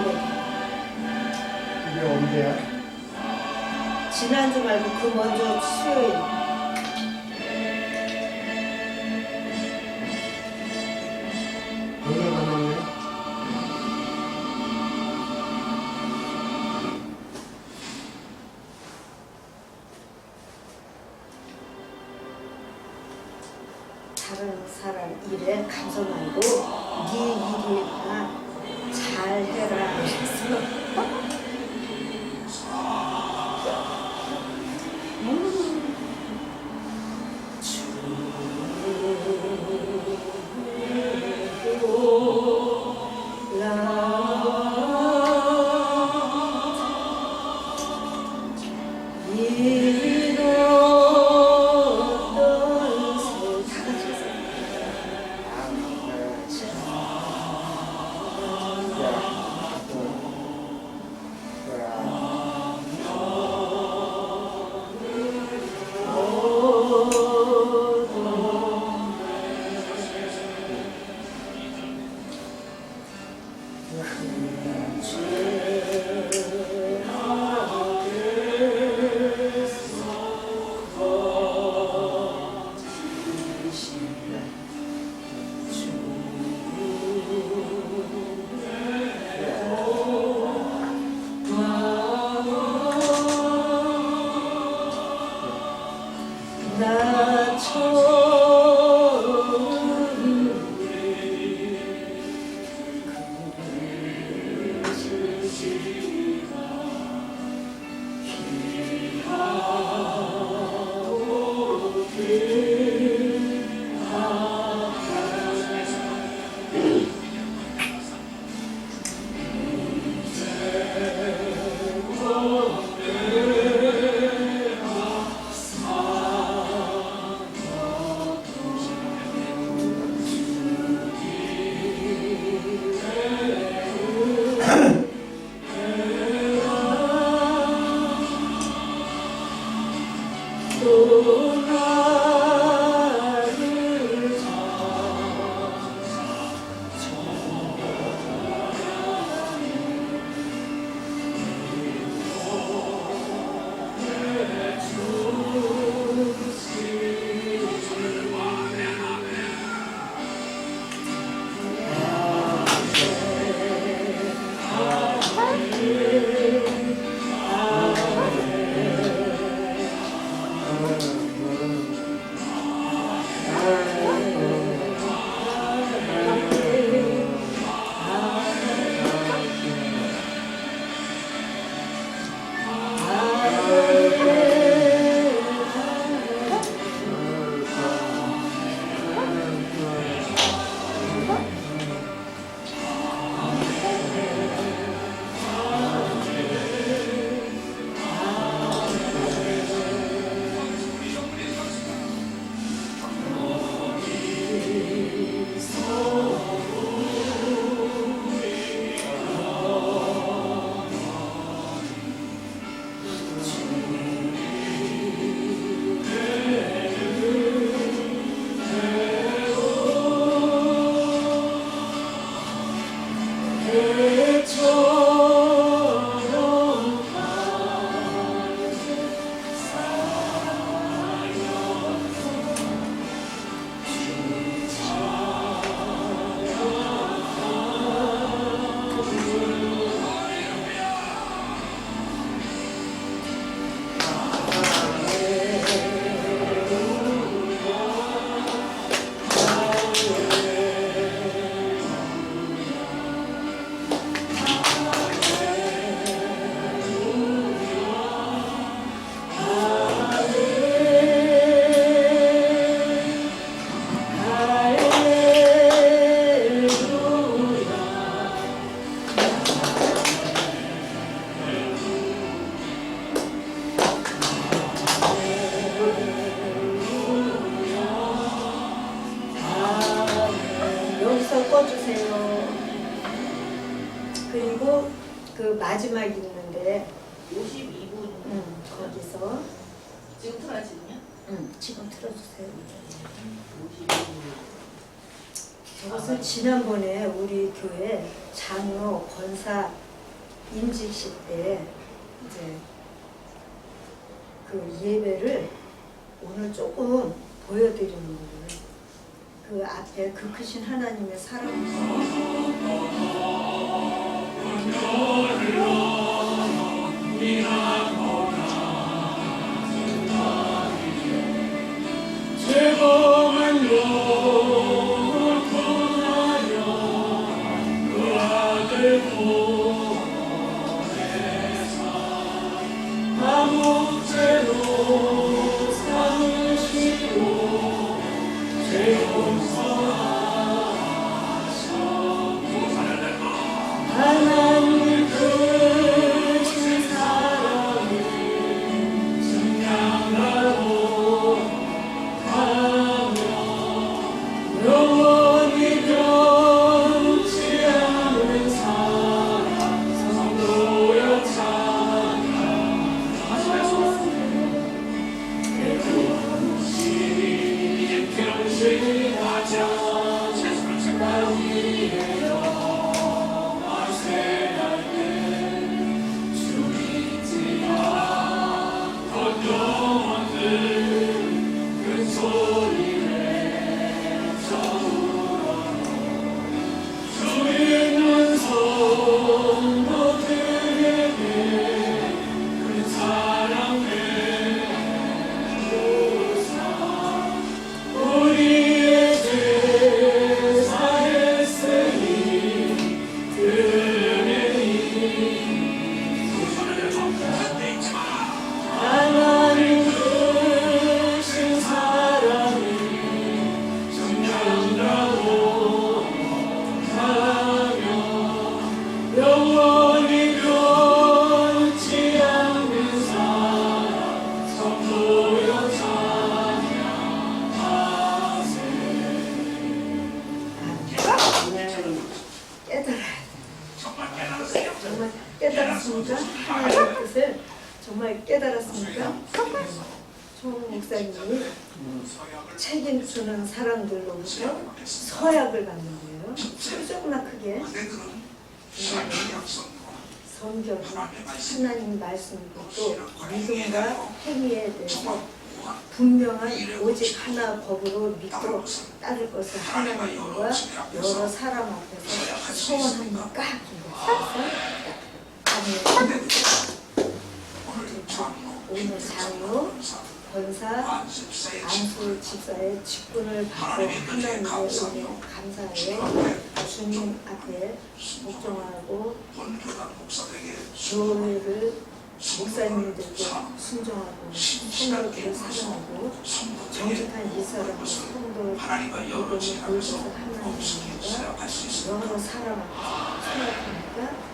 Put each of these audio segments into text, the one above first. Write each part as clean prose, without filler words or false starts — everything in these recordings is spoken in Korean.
되거든. 이게 언제야? 지난주 말고 그 먼저 수요일. 오늘 만났네. 다른 사람 일에 가서 말고 네 일이나 잘해라 하셨어. 그리고 그 마지막 있는데 52분. 거기서 지금 틀어지냐? 지금 틀어주세요. 52분. 저것은 지난번에 우리 교회 장로 권사 임직식 때 이제 그 예배를 오늘 조금 보여드리는 거예요. 그 앞에 그 크신 하나님의 사랑. 죄범한 영을 구하여 그 아들 보내사 아무 죄로 삼으시고 죄 용서하셨고 하나님 크신 사랑을 증량하고 영원히 변치 않는 사랑 성도여 찬양하시 변신하자 나 위에 영화세 할때 죽이지 않던 영혼들 큰 소리 주있는 성도들에게 그 사랑 베푸사 우리의 죄 사했으니 그네니 하나님 크신 사랑을 증명하고 영원히 변치 않는 사랑 성도여 찬양하세. 깨달아야 돼. 정말 깨달았습니까? 하나님의 뜻을 정말 깨달았습니까? 총 목사님이 책임지는 사람들로부터 서약을 받는 거예요. 조금만 크게. 성경이 하나님 말씀이고 또 믿음과 행위에 대해서 분명한 오직 하나 법으로 믿고 따를 것을 하나님과 여러 사람 앞에서 소원합니까? 오늘 장로, 권사, 안수 집사의 직분을 받고 하나님의 은혜 감사해 주님 앞에 복종하고 교회를 목사님들께 순종하고 성도들을 사랑하고 정직한 이 사람을 성도 믿음을 보여줘서 하나님입니다. 여러 사람 앞에서 생각하니까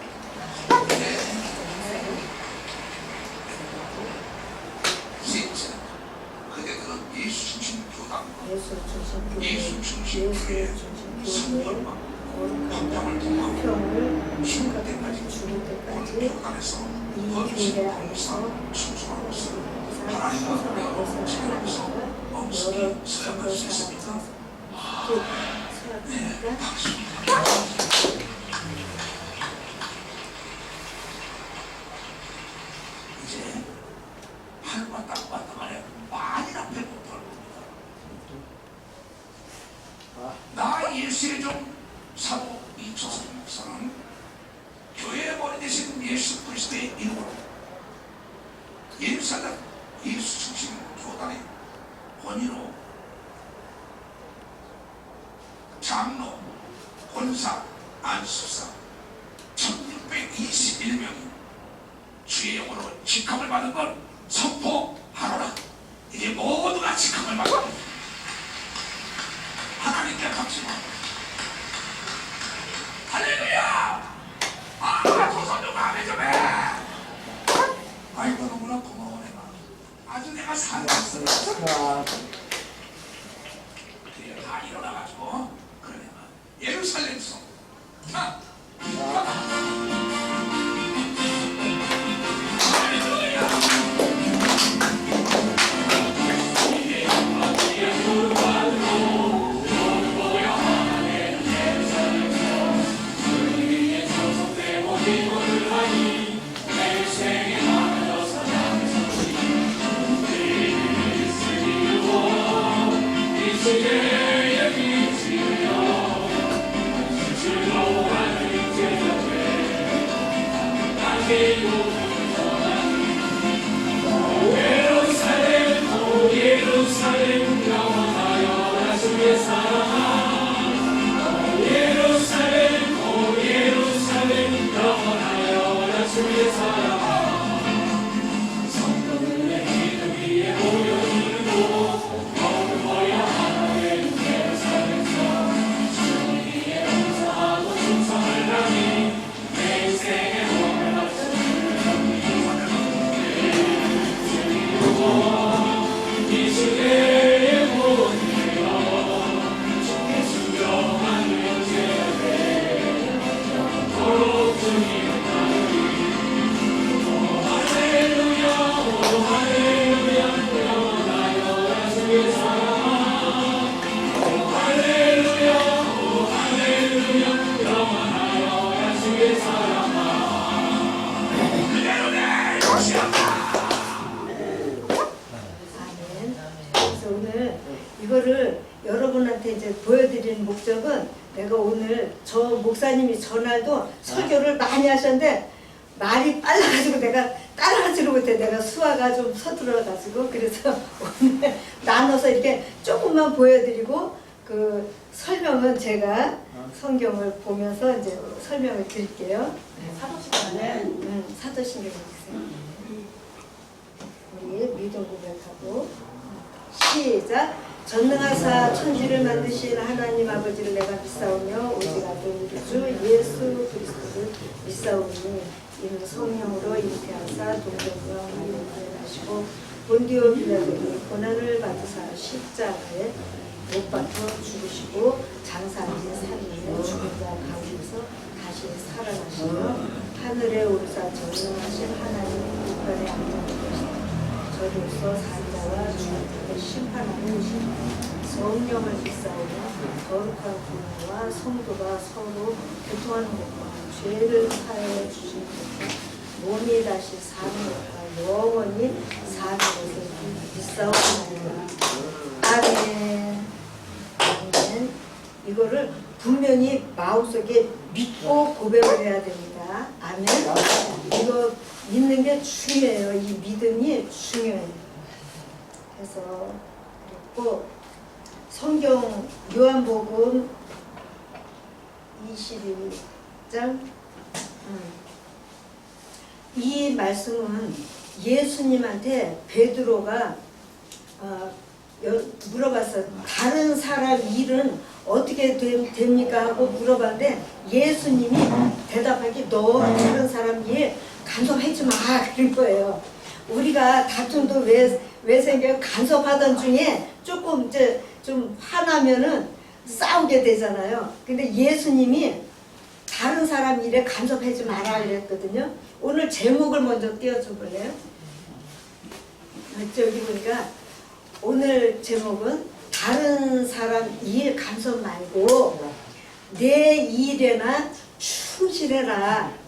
예수 중심 교회 거룩한 평을 생각 죽을 때까지 이 교회 안에서 하나님과 여러 선거 사람과 생각하니까 이제 하늘만 딱 봤단 말이야. 많이나 배고파. 나 예수의종 사도 이초선 목사는 교회의 머리 대신 예수 그리스도의 이름으로 예루살렘 예수 중심 교단의 권위로 장로, 권사, 안수사 1621명이 주의 영으로 직함을 받은 걸 선포하노라. 이게 모두가 직함을 받은 거예요. 하나님께 박수만. 할렐루야! 조선조가 아멘 좀 해! 아이고 너무나 고마워 내가. 아주 내가 살았어. 다 일어나가지고 그래 내가 예루살렘성 할렐루야 아멘. 그래서 오늘 이거를 여러분한테 이제 보여드리는 목적은 내가 오늘 저 목사님이 전날도 설교를 많이 하셨는데 말이 빨라가지고 내가 따라하지를 못해. 내가 수화가 좀 서툴러가지고 그래서 오늘 나눠서 이렇게 조금만 보여드리고 그 설명은 제가 성경을 보면서 이제 설명을 드릴게요. 사도시간에 사도신경 보세요. 우리 믿음 고백하고 시작. 전능하사 천지를 만드신 하나님 아버지를 내가 믿사오며 오직 아들 우리 주 예수 그리스도를 믿사오니 이는 성령으로 잉태하사 동정녀 마리아를 하시고 본디오 빌라도니 고난을 받으사 십자가에 못 박혀 죽으시고 장사하신 3일에 죽은 자 가운데서 다시 살아나시며 하늘에 오르사 전능하신 하나님의 우편에 앉아계시다. 저로서 산자와 죽은 자를 심판하는 성령을 믿사오며 거룩한 분야와 성도가 서로 교통하는 것과 죄를 사하여 주신 것과 몸이 다시 사는 것과 영원히 사는 것을 믿사오나이다. 아멘. 아멘. 이거를 분명히 마음속에 믿고 고백을 해야 됩니다. 아멘. 이거 믿는 게 중요해요. 이 믿음이 중요해요. 그래서 그리고 성경 요한복음 22장 이 말씀은 예수님한테 베드로가 물어봤어요. 다른 사람 일은 어떻게 됩니까? 하고 물어봤는데 예수님이 대답하기 너 다른 사람 일 간섭하지 마 그런 거예요. 우리가 다툼도 왜 생겨요? 간섭하던 중에 조금 이제 좀 화나면은 싸우게 되잖아요. 근데 예수님이 다른 사람 일에 간섭하지 마라 그랬거든요. 오늘 제목을 먼저 띄워줘 볼래요? 저기 보니까 오늘 제목은 다른 사람 일 간섭 말고 내 일에나 충실해라.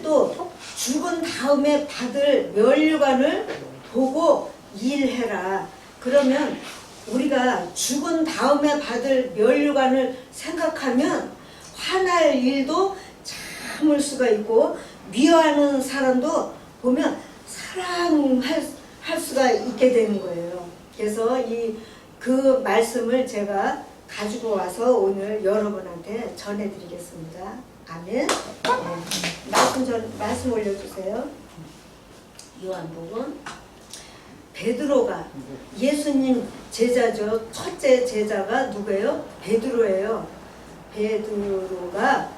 또 죽은 다음에 받을 면류관을 보고 일해라. 그러면 우리가 죽은 다음에 받을 면류관을 생각하면 화날 일도 참을 수가 있고 미워하는 사람도 보면 사랑할 수가 있게 되는 거예요. 그래서 그 말씀을 제가 가지고 와서 오늘 여러분한테 전해드리겠습니다. 아멘. 네. 말씀 올려주세요. 요한복음. 베드로가 예수님 제자죠. 첫째 제자가 누구예요? 베드로예요. 베드로가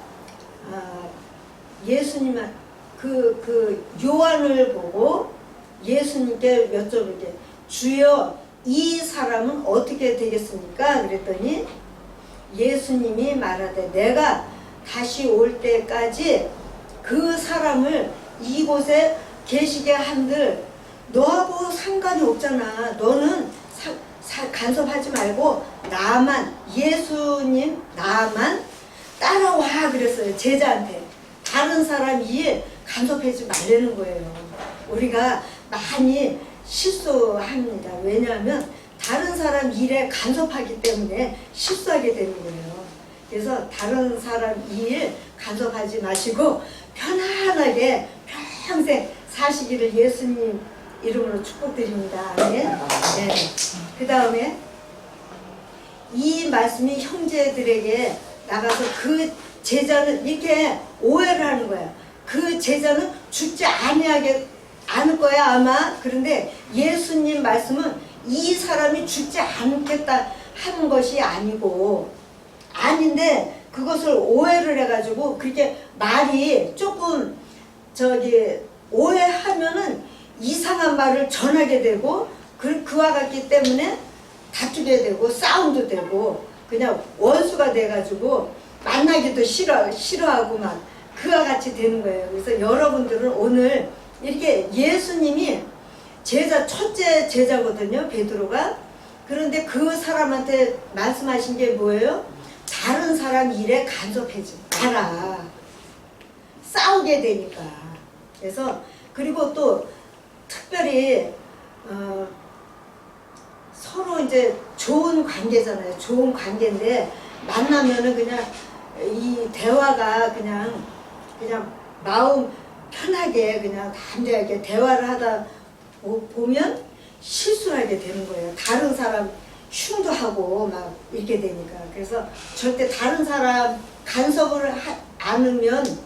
예수님 그 요한을 보고 예수님께 여쭤보게 주여 이 사람은 어떻게 되겠습니까? 그랬더니 예수님이 말하되 내가 다시 올 때까지 그 사람을 이곳에 계시게 한들 너하고 상관이 없잖아. 너는 간섭하지 말고 나만 예수님 나만 따라와 그랬어요. 제자한테. 다른 사람 일에 간섭하지 말라는 거예요. 우리가 많이 실수합니다. 왜냐하면 다른 사람 일에 간섭하기 때문에 실수하게 되는 거예요. 그래서 다른 사람 일 간섭하지 마시고 편안하게 평생 사시기를 예수님 이름으로 축복드립니다. 아멘. 네. 그 다음에 이 말씀이 형제들에게 나가서 그 제자는 이렇게 오해를 하는 거야. 그 제자는 죽지 아니하게 않을 거야 아마. 그런데 예수님 말씀은 이 사람이 죽지 않겠다 하는 것이 아니고 아닌데 그것을 오해를 해가지고 그렇게 말이 조금 오해하면은 이상한 말을 전하게 되고 그와 같기 때문에 다투게 되고 싸움도 되고 그냥 원수가 돼가지고 만나기도 싫어하고 막 그와 같이 되는 거예요. 그래서 여러분들은 오늘 이렇게 예수님이 첫째 제자거든요, 베드로가. 그런데 그 사람한테 말씀하신 게 뭐예요? 다른 사람 일에 간섭하지 마라. 싸우게 되니까. 그래서 그리고 또 특별히 서로 이제 좋은 관계잖아요. 좋은 관계인데 만나면은 그냥 이 대화가 그냥 마음 편하게 그냥 담대하게 대화를 하다 보면 실수하게 되는 거예요. 다른 사람 흉도 하고 막 이렇게 되니까. 그래서 절대 다른 사람 간섭을 않으면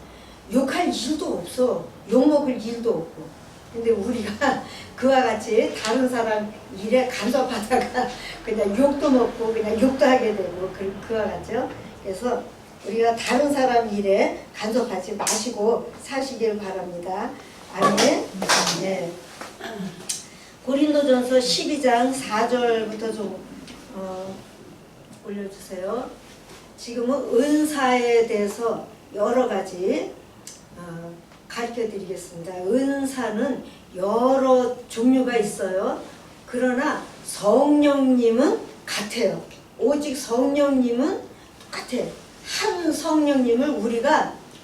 욕할 일도 없어. 욕먹을 일도 없고. 근데 우리가 그와 같이 다른 사람 일에 간섭하다가 그냥 욕도 먹고 그냥 욕도 하게 되고 그와 같죠. 그래서 우리가 다른 사람 일에 간섭하지 마시고 사시길 바랍니다. 아멘. 네. 고린도전서 12장 4절부터 좀 올려주세요. 지금은 은사에 대해서 여러 가지 가르쳐 드리겠습니다. 은사는 여러 종류가 있어요. 그러나 성령님은 같아요. 오직 성령님은 똑같아요. 한 성령님을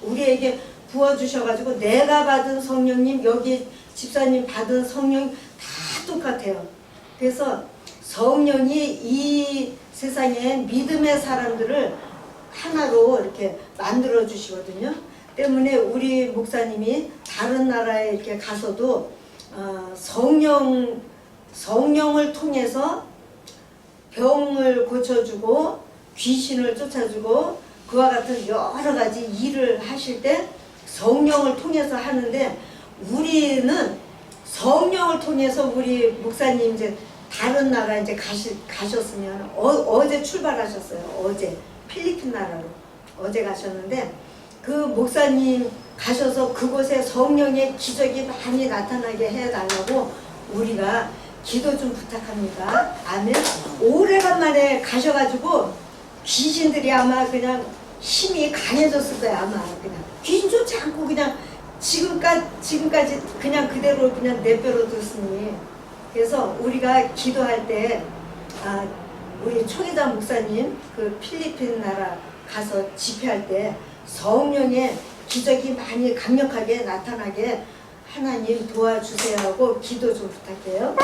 우리에게 부어주셔가지고 내가 받은 성령님, 여기 집사님 받은 성령 다 똑같아요. 그래서 성령이 이 세상에 믿음의 사람들을 하나로 이렇게 만들어 주시거든요. 때문에 우리 목사님이 다른 나라에 이렇게 가서도 성령을 통해서 병을 고쳐주고 귀신을 쫓아주고 그와 같은 여러 가지 일을 하실 때 성령을 통해서 하는데 우리는 성령을 통해서 우리 목사님 이제 다른 나라 이제 가셨으면 어제 출발하셨어요. 어제 필리핀 나라로 어제 가셨는데 그 목사님 가셔서 그곳에 성령의 기적이 많이 나타나게 해달라고 우리가 기도 좀 부탁합니다. 아멘. 오래간만에 가셔가지고 귀신들이 아마 그냥 힘이 강해졌을 거야. 아마 그냥 귀신 쫓지 않고 그냥 지금까지 그냥 그대로 그냥 내버려 뒀으니. 그래서 우리가 기도할 때 우리 초계자 목사님 그 필리핀 나라 가서 집회할 때 성령의 기적이 많이 강력하게 나타나게 하나님 도와주세요 하고 기도 좀 부탁해요.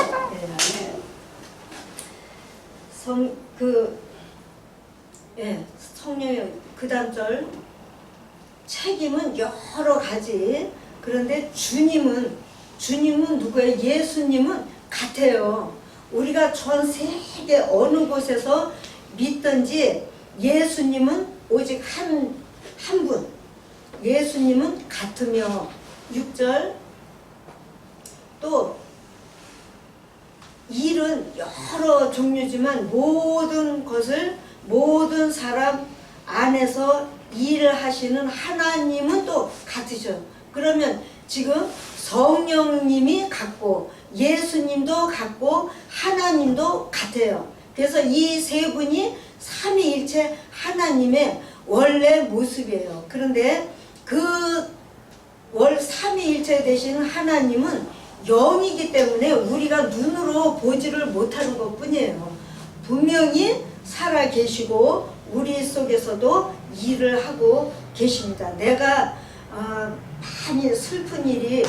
성령의 그 다음 절 책임은 여러 가지. 그런데 주님은 누구예요? 예수님은 같아요. 우리가 전 세계 어느 곳에서 믿든지 예수님은 오직 한 분. 예수님은 같으며 6절 또 일은 여러 종류지만 모든 사람 안에서 일을 하시는 하나님은 또 같으셔. 그러면 지금 성령님이 같고 예수님도 같고 하나님도 같아요. 그래서 이 세 분이 삼위일체 하나님의 원래 모습이에요. 그런데 그 삼위일체 되시는 하나님은 영이기 때문에 우리가 눈으로 보지를 못하는 것 뿐이에요. 분명히 살아 계시고 우리 속에서도 일을 하고 계십니다. 내가 많이 슬픈 일이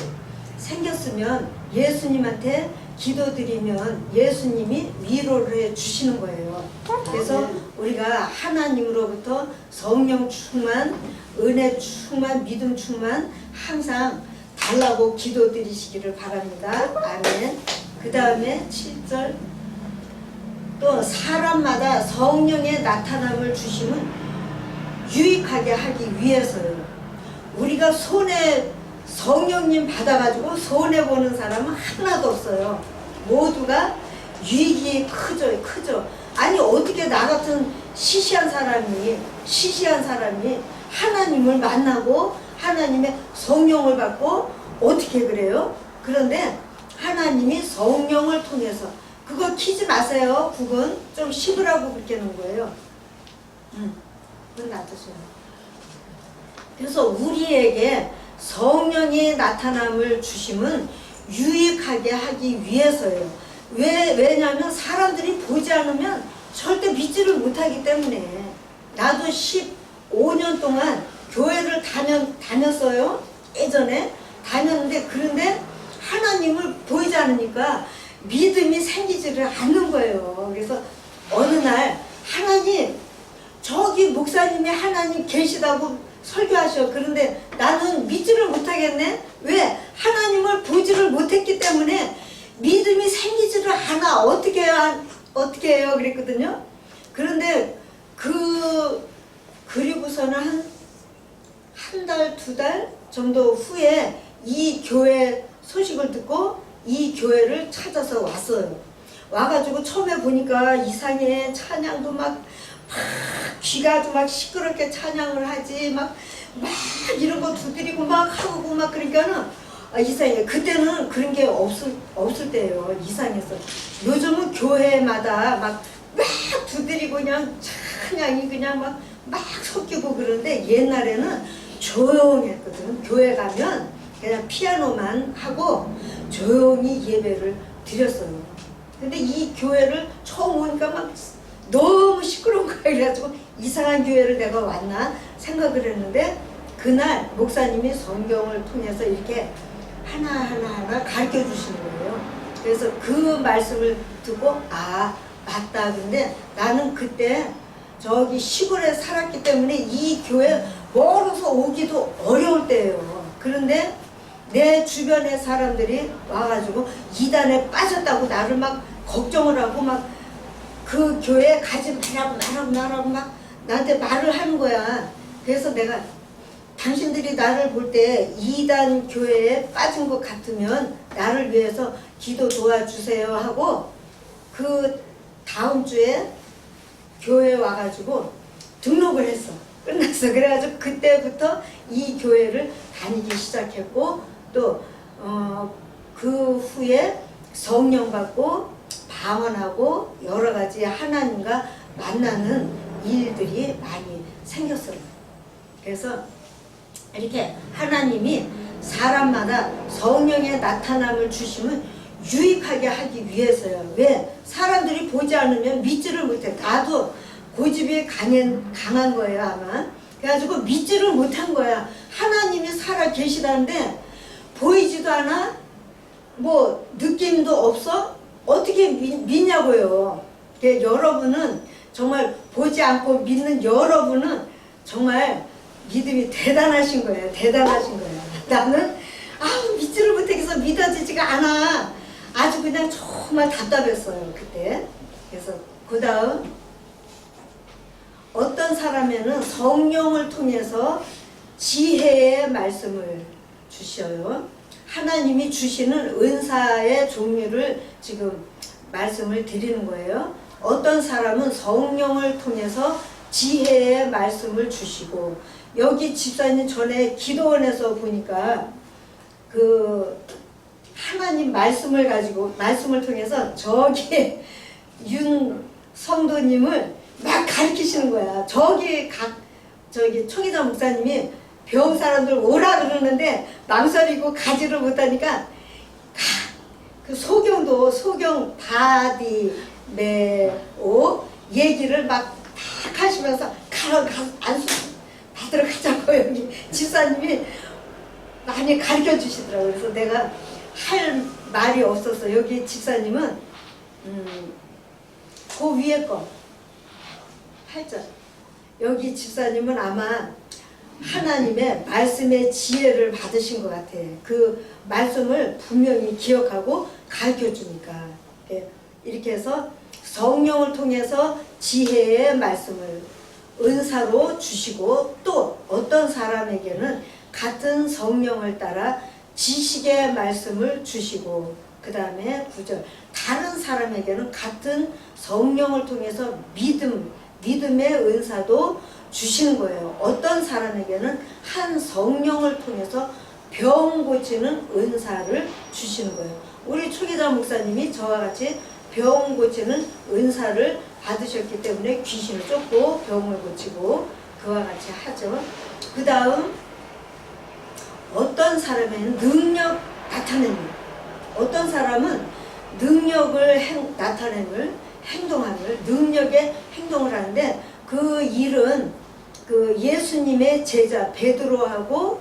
생겼으면 예수님한테 기도드리면 예수님이 위로를 해주시는 거예요. 그래서 우리가 하나님으로부터 성령 충만, 은혜 충만, 믿음 충만 항상 달라고 기도드리시기를 바랍니다. 아멘. 그 다음에 7절 또 사람마다 성령의 나타남을 주심은 유익하게 하기 위해서요. 우리가 성령님 받아가지고 손해보는 사람은 하나도 없어요. 모두가 유익이 크죠. 아니 어떻게 나 같은 시시한 사람이 하나님을 만나고 하나님의 성령을 받고 어떻게 그래요? 그런데 하나님이 성령을 통해서 그거 키지 마세요. 그건 좀 씹으라고 그렇게 놓은 거예요. 그건 놔두세요. 그래서 우리에게 성령의 나타남을 주심은 유익하게 하기 위해서예요. 왜냐하면 사람들이 보지 않으면 절대 믿지를 못하기 때문에. 나도 15년 동안 교회를 다녔어요. 예전에 다녔는데 그런데 하나님을 보이지 않으니까 믿음이 생기지를 않는 거예요. 그래서 어느 날 하나님 저기 목사님이 하나님 계시다고 설교하셔. 그런데 나는 믿지를 못하겠네. 왜? 하나님을 보지를 못했기 때문에 믿음이 생기지를 않아. 어떻게 해요? 그랬거든요. 그런데 그리고서는 한 달, 2달 정도 후에 이 교회 소식을 듣고 이 교회를 찾아서 왔어요. 와가지고 처음에 보니까 이상해. 찬양도 막 귀가 아주 막 시끄럽게 찬양을 하지. 막 이런 거 두드리고 막 하고 막 그러니까는 이상해. 그때는 그런 게 없을 때예요. 이상해서. 요즘은 교회마다 막 두드리고 그냥 찬양이 그냥 막 섞이고 그러는데 옛날에는 조용했거든. 교회 가면 그냥 피아노만 하고 조용히 예배를 드렸어요. 근데 이 교회를 처음 오니까 막 너무 시끄러운 거야. 그래가지고 이상한 교회를 내가 왔나 생각을 했는데 그날 목사님이 성경을 통해서 이렇게 하나하나 가르쳐 주시는 거예요. 그래서 그 말씀을 듣고 맞다. 근데 나는 그때 저기 시골에 살았기 때문에 이 교회 멀어서 오기도 어려울 때예요. 그런데 내 주변의 사람들이 와가지고 이단에 빠졌다고 나를 막 걱정을 하고 막 그 교회에 가지 말라고 막 나한테 말을 하는 거야. 그래서 내가 당신들이 나를 볼 때 이단 교회에 빠진 것 같으면 나를 위해서 기도 도와주세요 하고 그 다음 주에 교회에 와가지고 등록을 했어. 끝났어. 그래가지고 그때부터 이 교회를 다니기 시작했고 또 그 후에 성령 받고 방언하고 여러 가지 하나님과 만나는 일들이 많이 생겼어요. 그래서 이렇게 하나님이 사람마다 성령의 나타남을 주시면 유익하게 하기 위해서요. 왜? 사람들이 보지 않으면 믿지를 못해. 나도 고집이 강한 거예요 아마. 그래가지고 믿지를 못한 거야. 하나님이 살아 계시다는데 보이지도 않아? 뭐 느낌도 없어? 어떻게 믿냐고요. 여러분은 정말 보지 않고 믿는 여러분은 정말 믿음이 대단하신 거예요. 대단하신 거예요. 나는 믿지를 못해서 믿어지지가 않아. 아주 그냥 정말 답답했어요 그때. 그래서 그 다음 어떤 사람에는 성령을 통해서 지혜의 말씀을 주셔요. 하나님이 주시는 은사의 종류를 지금 말씀을 드리는 거예요. 어떤 사람은 성령을 통해서 지혜의 말씀을 주시고 여기 집사님 전에 기도원에서 보니까 그 하나님 말씀을 통해서 저기 윤 성도님을 막 가르치시는 거야. 저기 총회장 목사님이 병 사람들 오라 그러는데 망설이고 가지를 못하니까 그 소경 바디메오 얘기를 막 탁 하시면서 안수 받으러 가자고 여기 집사님이 많이 가르쳐 주시더라고요. 그래서 내가 할 말이 없었어. 여기 집사님은 그 위에 거 8절 여기 집사님은 아마 하나님의 말씀의 지혜를 받으신 것 같아. 그 말씀을 분명히 기억하고 가르쳐 주니까. 이렇게 해서 성령을 통해서 지혜의 말씀을 은사로 주시고, 또 어떤 사람에게는 같은 성령을 따라 지식의 말씀을 주시고, 그 다음에 9절, 다른 사람에게는 같은 성령을 통해서 믿음의 은사도 주시는 거예요. 어떤 사람에게는 한 성령을 통해서 병 고치는 은사를 주시는 거예요. 우리 초기자 목사님이 저와 같이 병 고치는 은사를 받으셨기 때문에 귀신을 쫓고 병을 고치고 그와 같이 하죠. 그 다음 어떤 사람에는 능력 나타내는, 어떤 사람은 능력을 나타냄을, 행동함을, 능력의 행동을 하는데, 그 일은 그 예수님의 제자 베드로하고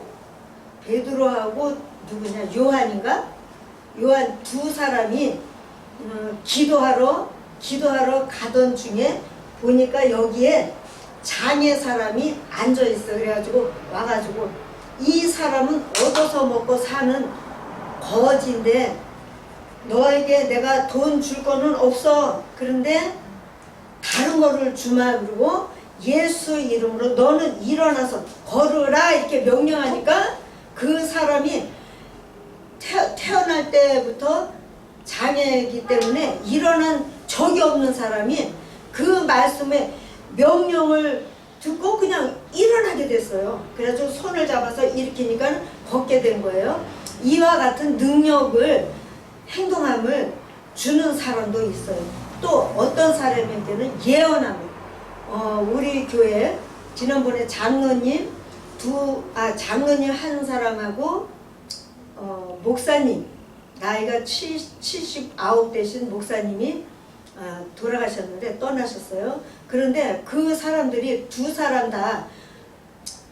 누구냐, 요한인가? 요한 두 사람이 기도하러 가던 중에 보니까 여기에 장애 사람이 앉아 있어. 그래가지고 와가지고, 이 사람은 얻어서 먹고 사는 거지인데 너에게 내가 돈 줄 거는 없어. 그런데 다른 거를 주마. 그러고 예수 이름으로 너는 일어나서 걸으라 이렇게 명령하니까, 그 사람이 태어날 때부터 장애이기 때문에 일어난 적이 없는 사람이 그 말씀에 명령을 듣고 그냥 일어나게 됐어요. 그래서 손을 잡아서 일으키니까 걷게 된 거예요. 이와 같은 능력을, 행동함을 주는 사람도 있어요. 또 어떤 사람에게는 예언함을, 우리 교회 지난번에 장로님 한 사람하고 목사님, 나이가 79 되신 목사님이 돌아가셨는데 떠나셨어요. 그런데 그 사람들이 두 사람 다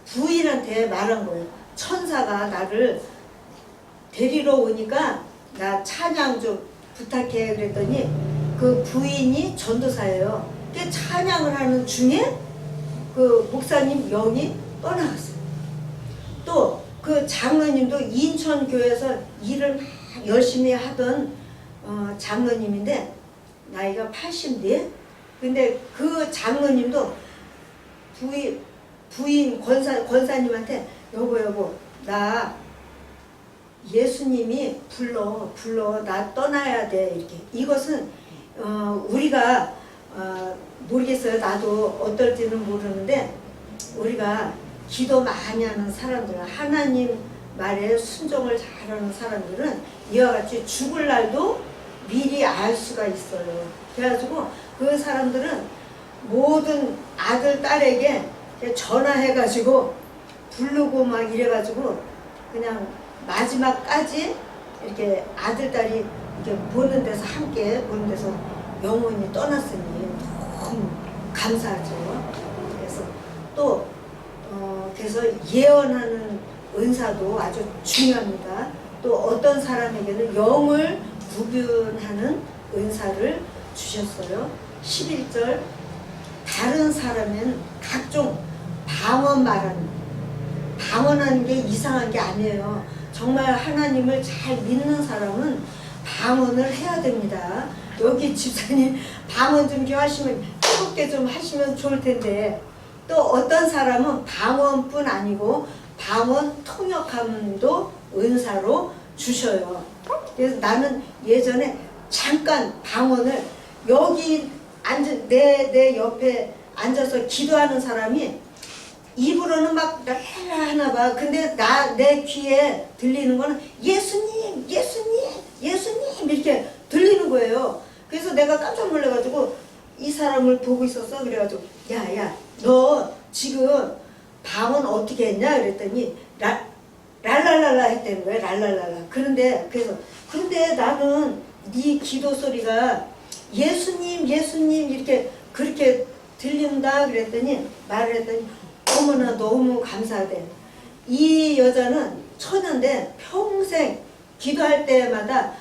부인한테 말한 거예요. 천사가 나를 데리러 오니까 나 찬양 좀 부탁해. 그랬더니 그 부인이 전도사예요. 그 찬양을 하는 중에 그 목사님 영이 떠나갔어요. 또 그 장로님도 인천교회에서 일을 막 열심히 하던 장로님인데 나이가 80대. 근데 그 장로님도 부인 권사님한테 여보 나 예수님이 불러 나 떠나야 돼. 이렇게. 이것은 우리가 모르겠어요. 나도 어떨지는 모르는데, 우리가 기도 많이 하는 사람들은, 하나님 말에 순종을 잘하는 사람들은 이와 같이 죽을 날도 미리 알 수가 있어요. 그래가지고 그 사람들은 모든 아들 딸에게 전화해가지고 부르고 막 이래가지고 그냥 마지막까지 이렇게 아들 딸이 이렇게 보는 데서, 함께 보는 데서 영혼이 떠났으니 너무 감사하죠. 그래서 또 그래서 예언하는 은사도 아주 중요합니다. 또 어떤 사람에게는 영을 구분하는 은사를 주셨어요. 11절, 다른 사람은 각종 방언하는 게 이상한 게 아니에요. 정말 하나님을 잘 믿는 사람은 방언을 해야 됩니다. 여기 집사님 방언 좀 하시면, 뜨겁게 좀 하시면 좋을 텐데, 또 어떤 사람은 방언뿐 아니고 방언 통역함도 은사로 주셔요. 그래서 나는 예전에 잠깐 방언을, 여기 앉은 내 옆에 앉아서 기도하는 사람이 입으로는 막 하나 봐. 근데 내 귀에 들리는 거는 예수님 이렇게 들리는 거예요. 그래서 내가 깜짝 놀라가지고 이 사람을 보고 있었어. 그래가지고 야 너 지금 방언 어떻게 했냐 그랬더니 랄랄랄라 했다는 거야. 랄랄랄라. 그런데 나는 네 기도 소리가 예수님 이렇게 그렇게 들린다 그랬더니, 말을 했더니 어머나 너무 감사하대. 이 여자는 처녀인데 평생 기도할 때마다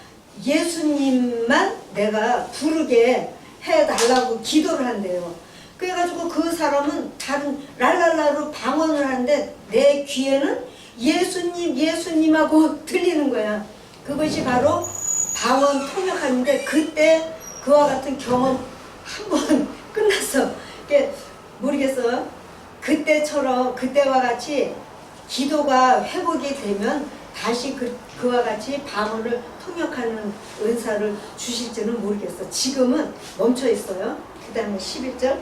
예수님만 내가 부르게 해달라고 기도를 한대요. 그래가지고 그 사람은 다른 랄랄라로 방언을 하는데 내 귀에는 예수님 예수님하고 들리는 거야. 그것이 바로 방언 통역하는데 그때 그와 같은 경험 한 번 끝났어. 모르겠어. 그때처럼 그때와 같이 기도가 회복이 되면 다시 그와 같이 방언을 통역하는 은사를 주실지는 모르겠어. 지금은 멈춰 있어요. 그 다음에 11절.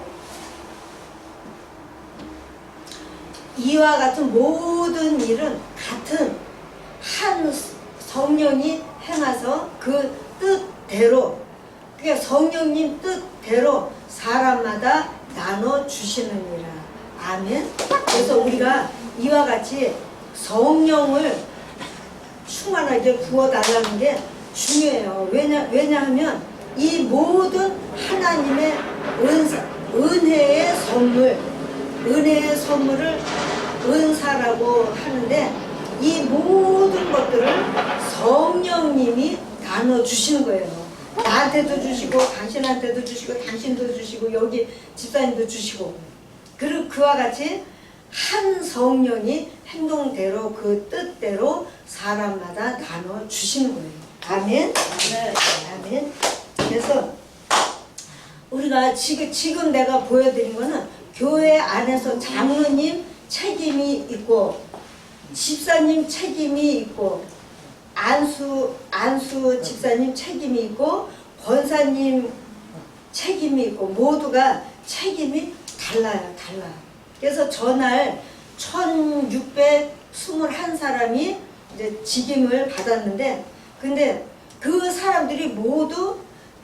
이와 같은 모든 일은 같은 한 성령이 행하서 그 뜻대로, 그러니까 성령님 뜻대로 사람마다 나눠 주시느니라. 아멘. 그래서 우리가 이와 같이 성령을 충만하게 부어달라는 게 중요해요. 왜냐하면 이 모든 하나님의 은혜의 선물을 은사라고 하는데 이 모든 것들을 성령님이 나눠주시는 거예요. 나한테도 주시고 당신한테도 주시고 당신도 주시고 여기 집사님도 주시고, 그리고 그와 같이 한 성령이 행동대로 그 뜻대로 사람마다 나눠주시는 거예요. 아멘. 네. 아멘. 그래서 우리가 지금 내가 보여드린 거는 교회 안에서 장로님 책임이 있고 집사님 책임이 있고 안수 집사님 책임이 있고 권사님 책임이 있고 모두가 책임이 달라요. 그래서 전날 1621사람이 이제 직임을 받았는데, 근데 그 사람들이 모두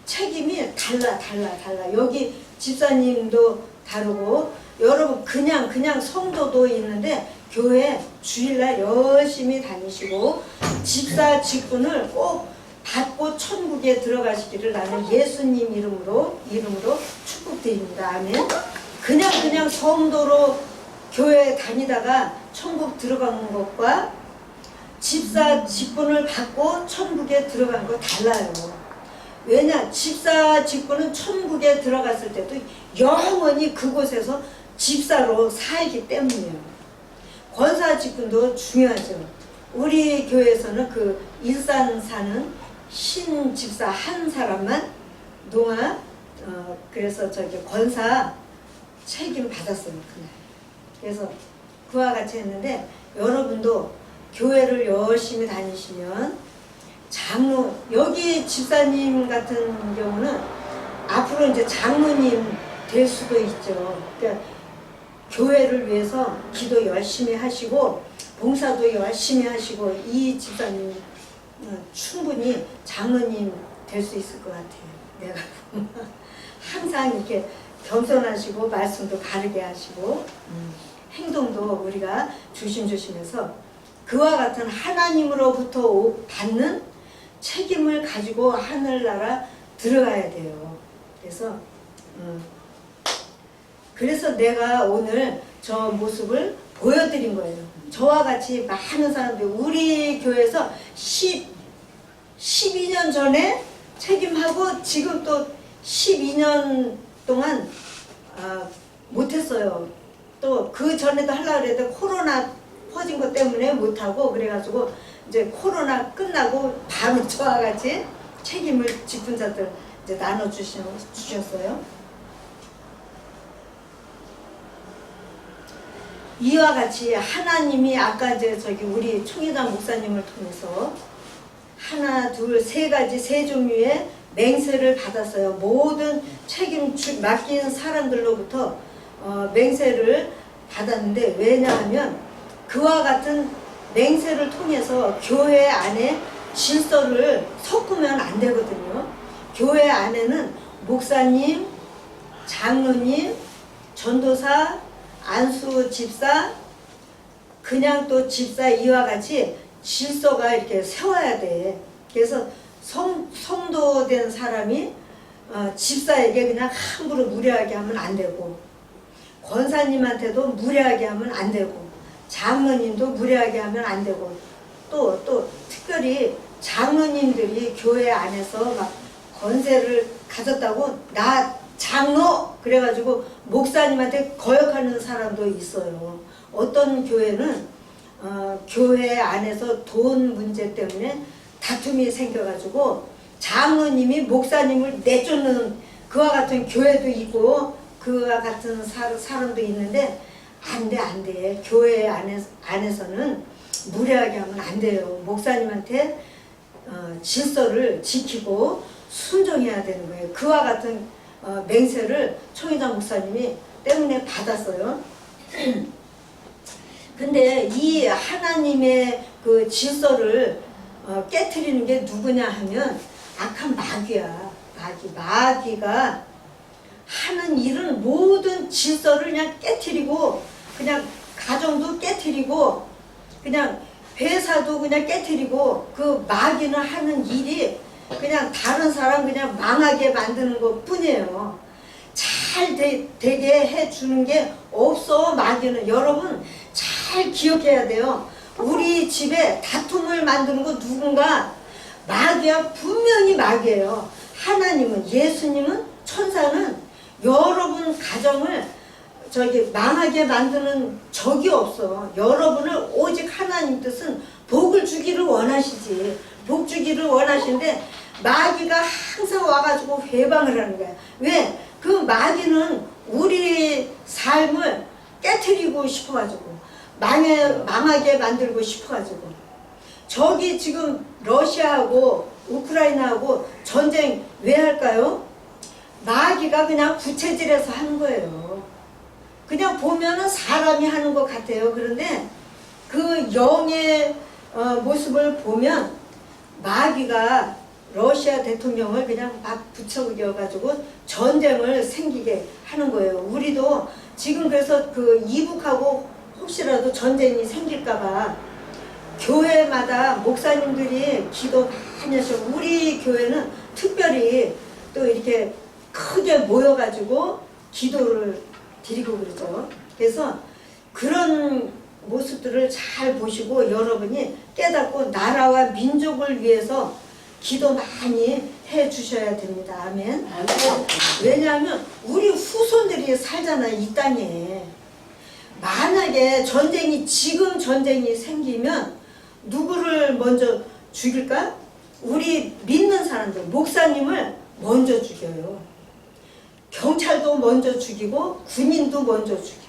책임이 달라. 여기 집사님도 다르고, 여러분 그냥 성도도 있는데 교회 주일날 열심히 다니시고 집사 직분을 꼭 받고 천국에 들어가시기를 나는 예수님 이름으로 축복드립니다. 아멘. 그냥 성도로 교회 다니다가 천국 들어가는 것과 집사 직분을 받고 천국에 들어가는 거 달라요. 왜냐? 집사 직분은 천국에 들어갔을 때도 영원히 그곳에서 집사로 살기 때문이에요. 권사 직분도 중요하죠. 우리 교회에서는 그 일산 사는 신 집사 한 사람만 그래서 권사 책임 받았어요. 그날. 그래서 그와 같이 했는데, 여러분도 교회를 열심히 다니시면 장로, 여기 집사님 같은 경우는 앞으로 이제 장로님 될 수도 있죠. 그러니까 교회를 위해서 기도 열심히 하시고 봉사도 열심히 하시고 이 집사님 충분히 장로님 될 수 있을 것 같아요. 내가 항상 이렇게 겸손하시고 말씀도 바르게 하시고 행동도 우리가 조심조심해서 그와 같은 하나님으로부터 받는 책임을 가지고 하늘나라 들어가야 돼요. 그래서 내가 오늘 저 모습을 보여드린 거예요. 저와 같이 많은 사람들이 우리 교회에서 12년 전에 책임하고 지금 또 12년 동안 못했어요. 또 그 전에도 하려고 했는데 코로나 퍼진 것 때문에 못하고, 그래가지고 이제 코로나 끝나고 바로 저와 같이 책임을 직분자들 이제 나눠주셨어요. 이와 같이 하나님이 아까 이제 우리 총회장 목사님을 통해서 하나, 둘, 세 가지 세 종류의 맹세를 받았어요. 모든 책임 맡긴 사람들로부터 맹세를 받았는데, 왜냐하면 그와 같은 맹세를 통해서 교회 안에 질서를 섞으면 안 되거든요. 교회 안에는 목사님, 장로님, 전도사, 안수 집사, 그냥 또 집사 이와 같이 질서가 이렇게 세워야 돼. 그래서 성도된 사람이 집사에게 그냥 함부로 무례하게 하면 안 되고, 권사님한테도 무례하게 하면 안 되고, 장로님도 무례하게 하면 안 되고, 또 특별히 장로님들이 교회 안에서 막 권세를 가졌다고 나 장로 그래가지고 목사님한테 거역하는 사람도 있어요. 어떤 교회는 교회 안에서 돈 문제 때문에 다툼이 생겨가지고 장로님이 목사님을 내쫓는 그와 같은 교회도 있고 그와 같은 사람도 있는데 안 돼. 교회 안에서는 무례하게 하면 안 돼요. 목사님한테 질서를 지키고 순종해야 되는 거예요. 그와 같은 맹세를 총회장 목사님이 때문에 받았어요. 근데 이 하나님의 그 질서를 깨트리는 게 누구냐 하면 악한 마귀야. 마귀가 하는 일은 모든 질서를 그냥 깨트리고 그냥 가정도 깨트리고 그냥 회사도 그냥 깨트리고 그 마귀는 하는 일이 그냥 다른 사람 그냥 망하게 만드는 것 뿐이에요. 잘 되게 해주는 게 없어. 마귀는 여러분 잘 기억해야 돼요. 우리 집에 다툼을 만드는 거 누군가 마귀야. 분명히 마귀예요. 하나님은 예수님은 천사는 여러분 가정을 망하게 만드는 적이 없어. 여러분을 오직 하나님 뜻은 복을 주기를 원하시지. 복 주기를 원하시는데 마귀가 항상 와가지고 회방을 하는 거야. 왜? 그 마귀는 우리 삶을 깨트리고 싶어가지고 망하게 만들고 싶어가지고 저기 지금 러시아하고 우크라이나하고 전쟁 왜 할까요? 마귀가 그냥 부채질해서 하는 거예요. 그냥 보면은 사람이 하는 것 같아요. 그런데 그 영의 모습을 보면 마귀가 러시아 대통령을 그냥 막 붙여가지고 전쟁을 생기게 하는 거예요. 우리도 지금 그래서 그 이북하고 혹시라도 전쟁이 생길까봐 교회마다 목사님들이 기도 많이 하셔. 우리 교회는 특별히 또 이렇게 크게 모여가지고 기도를 드리고 그러죠. 그래서 그런 모습들을 잘 보시고 여러분이 깨닫고 나라와 민족을 위해서 기도 많이 해 주셔야 됩니다. 아멘. 왜냐하면 우리 후손들이 살잖아요. 이 땅에. 만약에 지금 전쟁이 생기면 누구를 먼저 죽일까? 우리 믿는 사람들, 목사님을 먼저 죽여요. 경찰도 먼저 죽이고 군인도 먼저 죽여.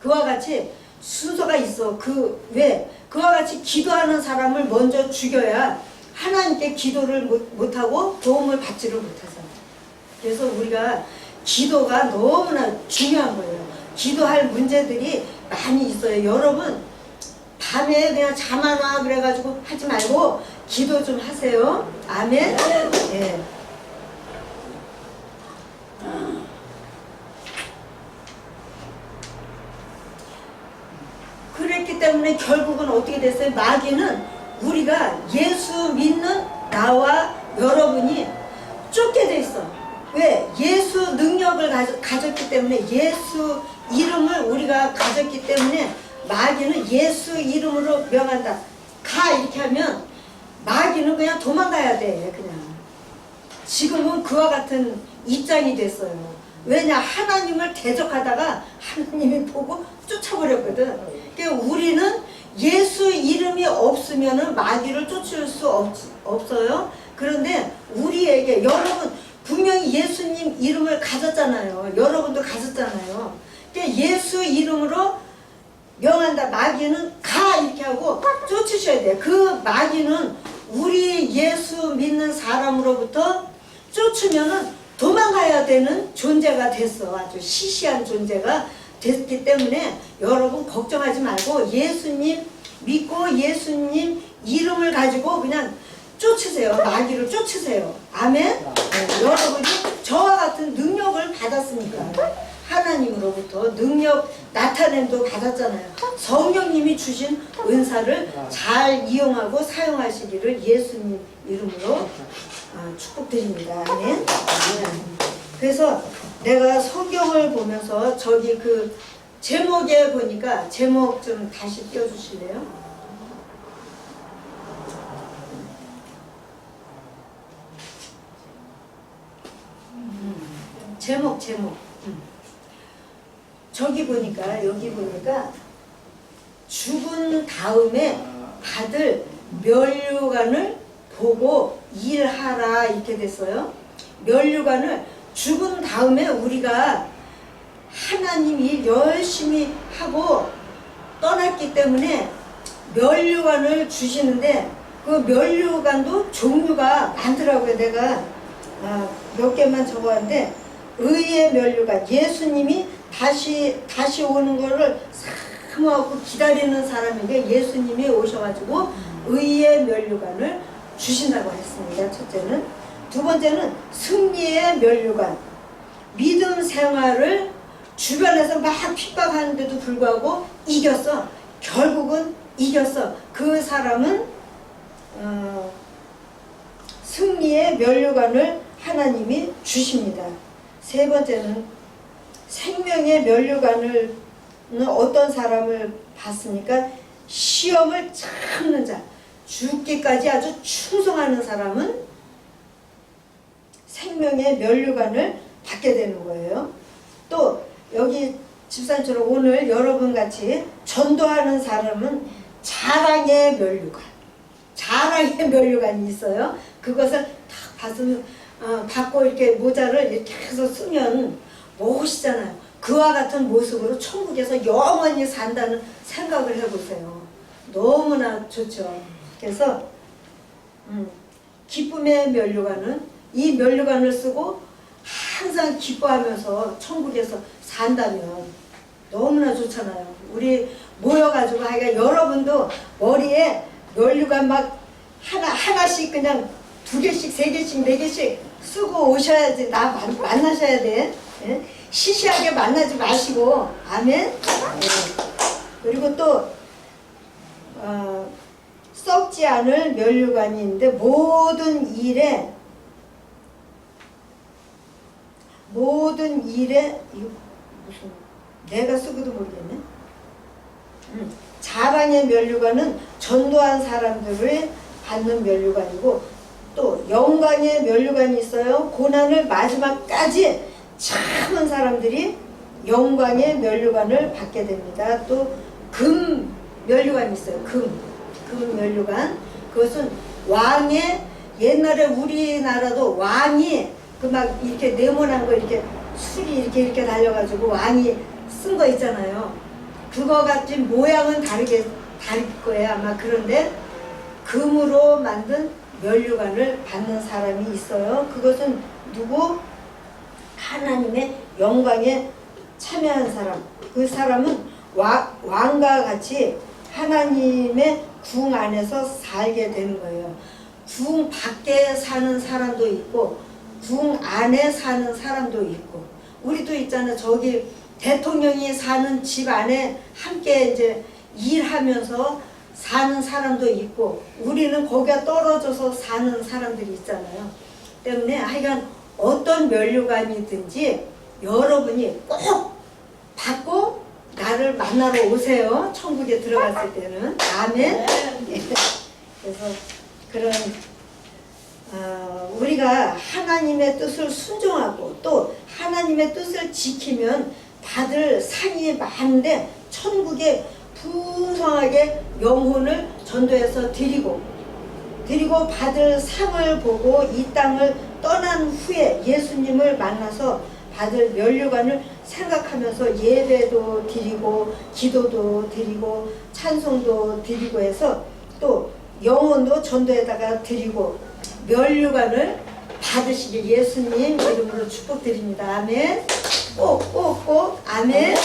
그와 같이 순서가 있어. 그와 같이 기도하는 사람을 먼저 죽여야 하나님께 기도를 못하고 도움을 받지를 못하잖아요. 그래서 우리가 기도가 너무나 중요한 거예요. 기도할 문제들이 많이 있어요. 여러분 밤에 그냥 잠 안 와 그래가지고 하지 말고 기도 좀 하세요. 아멘. 네. 그랬기 때문에 결국은 어떻게 됐어요? 마귀는 우리가 예수 믿는 나와 여러분이 쫓게 돼 있어. 왜? 예수 능력을 가졌기 때문에, 예수 이름을 우리가 가졌기 때문에 마귀는 예수 이름으로 명한다. 가 이렇게 하면 마귀는 그냥 도망가야 돼. 그냥 지금은 그와 같은 입장이 됐어요. 왜냐? 하나님을 대적하다가 하나님이 보고 쫓아버렸거든. 그러니까 우리는 예수 이름이 없으면 마귀를 쫓을 수 없어요. 그런데 우리에게, 여러분 분명히 예수님 이름을 가졌잖아요. 여러분도 가졌잖아요. 그러니까 예수 이름으로 명한다. 마귀는 가 이렇게 하고 쫓으셔야 돼요. 그 마귀는 우리 예수 믿는 사람으로부터 쫓으면은 도망가야 되는 존재가 됐어. 아주 시시한 존재가 됐기 때문에 여러분 걱정하지 말고 예수님 믿고 예수님 이름을 가지고 그냥 쫓으세요. 마귀를 쫓으세요. 아멘. 네, 여러분이 저와 같은 능력을 받았으니까 하나님으로부터 능력 나타냄도 받았잖아요. 성령님이 주신 은사를 잘 이용하고 사용하시기를 예수님 이름으로 축복드립니다. 아멘. 그래서 내가 성경을 보면서 저기 그 제목에 보니까 제목 좀 다시 띄워주실래요? 제목. 저기 보니까 여기 보니까 죽은 다음에 받을 면류관을 보고 일하라 이렇게 됐어요. 면류관을 죽은 다음에 우리가 하나님이 열심히 하고 떠났기 때문에 면류관을 주시는데 그 면류관도 종류가 많더라고요. 내가 몇 개만 적어왔는데 의의 면류관, 예수님이 다시 오는 거를 사모하고 기다리는 사람에게 예수님이 오셔가지고 의의 면류관을 주신다고 했습니다. 첫째는. 두 번째는 승리의 면류관, 믿음 생활을 주변에서 막 핍박하는데도 불구하고 이겼어. 결국은 이겼어. 그 사람은 승리의 면류관을 하나님이 주십니다. 세 번째는 생명의 면류관을 어떤 사람을 봤습니까? 시험을 참는 자, 죽기까지 아주 충성하는 사람은 생명의 면류관을 받게 되는 거예요. 또 여기 집사님처럼 오늘 여러분 같이 전도하는 사람은 자랑의 면류관, 자랑의 면류관이 있어요. 그것을 딱 받고 이렇게 모자를 이렇게 해서 쓰면 멋있잖아요. 그와 같은 모습으로 천국에서 영원히 산다는 생각을 해보세요. 너무나 좋죠. 그래서 기쁨의 면류관은 이 면류관을 쓰고 항상 기뻐하면서 천국에서 산다면 너무나 좋잖아요. 우리 모여가지고 하여간 여러분도 머리에 면류관 막 하나씩 그냥 2개씩 3개씩 4개씩 쓰고 오셔야지. 나 만나셔야 돼. 예? 시시하게 만나지 마시고. 아멘. 예. 그리고 또 썩지 않을 면류관이 있는데 모든 일에 이거 무슨 내가 쓰고도 모르겠네. 자랑의 면류관은 전도한 사람들을 받는 면류관이고 또 영광의 면류관이 있어요. 고난을 마지막까지 참은 사람들이 영광의 면류관을 받게 됩니다. 또 금 면류관이 있어요. 금 면류관. 그것은 왕의, 옛날에 우리나라도 왕이 그 막 이렇게 네모난 거 이렇게 술이 이렇게 달려가지고 왕이 쓴 거 있잖아요. 그거 같이 모양은 다를 거예요 아마. 그런데 금으로 만든 면류관을 받는 사람이 있어요. 그것은 누구? 하나님의 영광에 참여한 사람. 그 사람은 왕과 같이 하나님의 궁 안에서 살게 되는 거예요. 궁 밖에 사는 사람도 있고 궁 안에 사는 사람도 있고. 우리도 있잖아요. 저기 대통령이 사는 집 안에 함께 이제 일하면서 사는 사람도 있고 우리는 거기가 떨어져서 사는 사람들이 있잖아요. 때문에 하여간 어떤 면류관이든지 여러분이 꼭 받고 나를 만나러 오세요. 천국에 들어갔을 때는. 아멘. 그래서 그런 우리가 하나님의 뜻을 순종하고 또 하나님의 뜻을 지키면 받을 상이 많은데 천국에 풍성하게 영혼을 전도해서 드리고 받을 상을 보고 이 땅을 떠난 후에 예수님을 만나서 받을 면류관을 생각하면서 예배도 드리고 기도도 드리고 찬송도 드리고 해서 또 영혼도 전도에다가 드리고 면류관을 받으시길 예수님 이름으로 축복드립니다. 아멘. 꼭 아멘.